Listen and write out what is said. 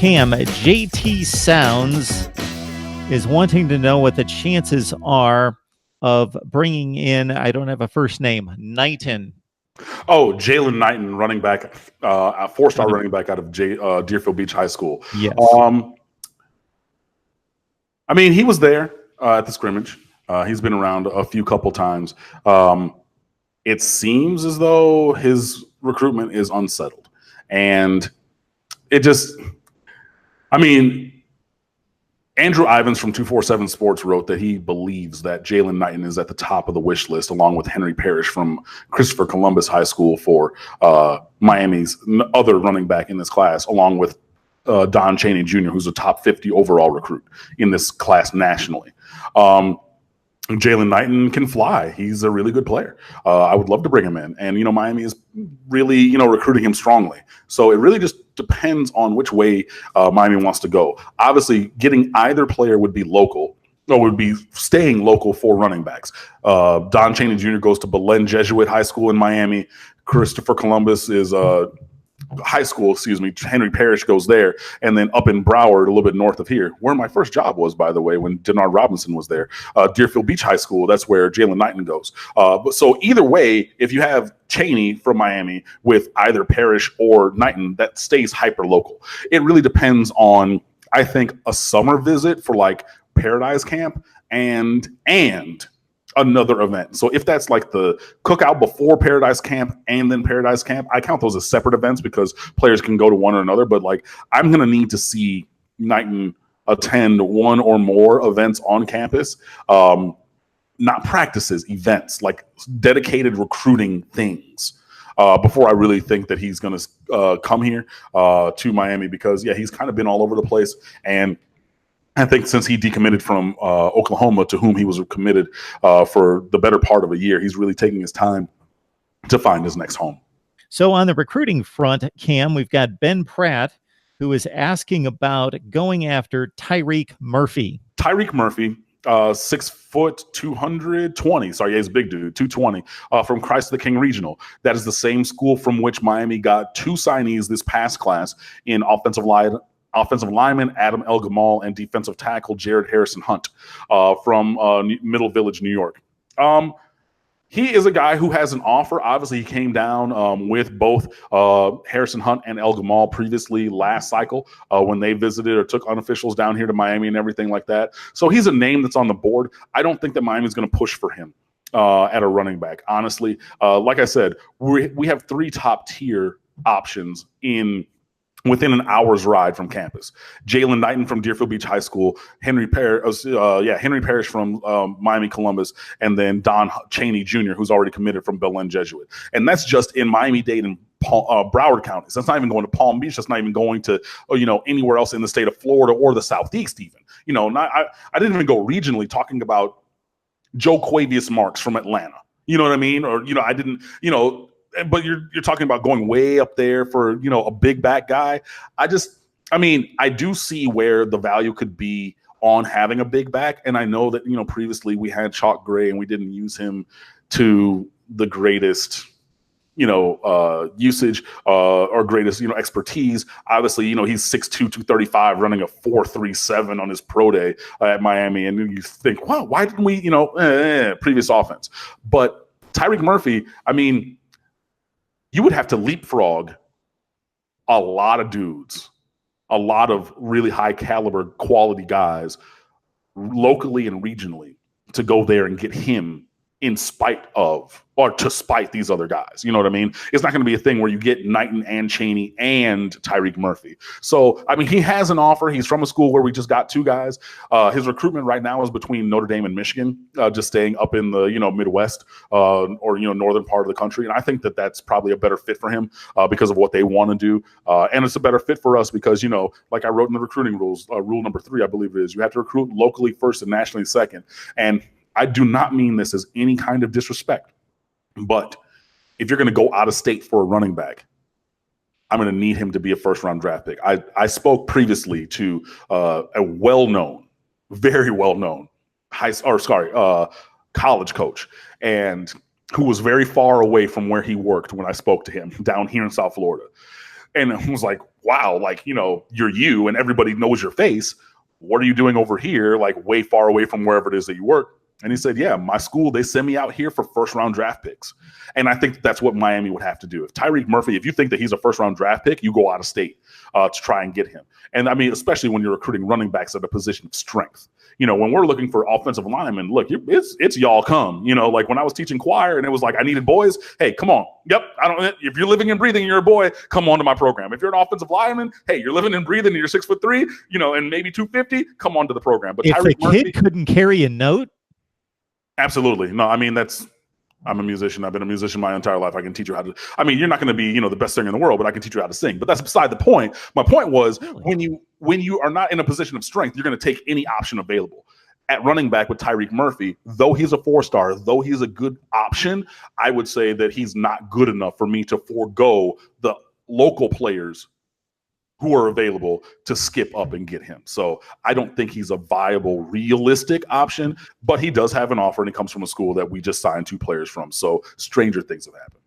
Cam, JT Sounds is wanting to know what the chances are of bringing in, I don't have a first name, Knighton. Oh, Jalen Knighton, running back, a four-star running back out of Deerfield Beach High School. Yes. I mean, he was there at the scrimmage. He's been around a couple times. It seems as though his recruitment is unsettled. And it just, I mean, Andrew Ivins from 247 Sports wrote that he believes that Jalen Knighton is at the top of the wish list, along with Henry Parrish from Christopher Columbus High School for Miami's other running back in this class, along with Don Chaney Jr., who's a top 50 overall recruit in this class nationally. Jalen Knighton can fly. He's a really good player. I would love to bring him in. And, Miami is really, recruiting him strongly. So it really just depends on which way Miami wants to go. Obviously, getting either player would be local, or would be staying local for running backs. Don Chaney Jr. goes to Belen Jesuit High School in Miami. Christopher Columbus is high school, Henry Parrish goes there, and then up in Broward, a little bit north of here, where my first job was, by the way, when Denard Robinson was there, Deerfield Beach High School, that's where Jalen Knighton goes. So either way, if you have Chaney from Miami with either Parrish or Knighton, that stays hyper local. It really depends on, I think, a summer visit for like Paradise Camp and another event. So if that's like the cookout before Paradise Camp and then Paradise Camp, I count those as separate events because players can go to one or another. But like, I'm going to need to see Knighton attend one or more events on campus, not practices, events, like dedicated recruiting things, before I really think that he's going to come here to Miami, because he's kind of been all over the place. And I think since he decommitted from Oklahoma, to whom he was committed for the better part of a year, he's really taking his time to find his next home. So on the recruiting front, Cam, we've got Ben Pratt, who is asking about going after Tyreek Murphy. Tyreek Murphy, 6 foot, 220. Sorry, he's a big dude, 220, from Christ the King Regional. That is the same school from which Miami got 2 signees this past class in offensive lineman Adam El Gamal and defensive tackle Jared Harrison Hunt from Middle Village, New York. He is a guy who has an offer. Obviously, he came down with both Harrison Hunt and El Gamal previously last cycle when they visited or took unofficials down here to Miami and everything like that. So he's a name that's on the board. I don't think that Miami's going to push for him at a running back. Honestly, like I said, we have 3 top tier options within an hour's ride from campus. Jalen Knighton from Deerfield Beach High School, Henry Parrish from Miami Columbus, and then Don Chaney Jr., who's already committed from Belen Jesuit. And that's just in Miami-Dade and Broward counties. That's not even going to Palm Beach. That's not even going to anywhere else in the state of Florida or the Southeast even. I didn't even go regionally, talking about Joe Quavius Marks from Atlanta. You know what I mean? Or, I didn't, but you're talking about going way up there for, a big back guy. I do see where the value could be on having a big back. And I know that, previously we had Chalk Gray and we didn't use him to the greatest, usage or greatest, expertise. Obviously, he's 6'2", 235, running a 4.37 on his pro day at Miami. And you think, wow, why didn't we, previous offense? But Tyreek Murphy, you would have to leapfrog a lot of dudes, a lot of really high caliber quality guys locally and regionally to go there and get him in spite of, or to spite these other guys. You know what I mean? It's not going to be a thing where you get Knighton and Chaney and Tyreek Murphy. So, he has an offer. He's from a school where we just got 2 guys. His recruitment right now is between Notre Dame and Michigan, just staying up in the, Midwest or, northern part of the country. And I think that that's probably a better fit for him because of what they want to do. And it's a better fit for us because, like I wrote in the recruiting rules, rule number 3, I believe it is, you have to recruit locally first and nationally second. And I do not mean this as any kind of disrespect, but if you're going to go out of state for a running back, I'm going to need him to be a first-round draft pick. I spoke previously to a very well-known college coach, and who was very far away from where he worked when I spoke to him down here in South Florida. And it was like, wow, like, you know, you're you and everybody knows your face. What are you doing over here, like way far away from wherever it is that you work? And he said, yeah, my school, they send me out here for first-round draft picks. And I think that's what Miami would have to do. If Tyreek Murphy, if you think that he's a first-round draft pick, you go out of state to try and get him. And I mean, especially when you're recruiting running backs at a position of strength. You know, when we're looking for offensive linemen, look, it's y'all come. You know, like when I was teaching choir and it was like I needed boys. Hey, come on. Yep, if you're living and breathing, you're a boy. Come on to my program. If you're an offensive lineman, hey, you're living and breathing, and you're 6'3", you know, and maybe 250. Come on to the program. But if Tyreek the kid couldn't carry a note, absolutely no. I mean, I'm a musician. I've been a musician my entire life. I can teach you how to. I mean, you're not going to be, you know, the best singer in the world, but I can teach you how to sing. But that's beside the point. My point was really? when you are not in a position of strength, you're going to take any option available. At running back with Tyreek Murphy, though he's a 4-star, though he's a good option, I would say that he's not good enough for me to forego the local players who are available to skip up and get him. So I don't think he's a viable, realistic option, but he does have an offer and it comes from a school that we just signed 2 players from. So stranger things have happened.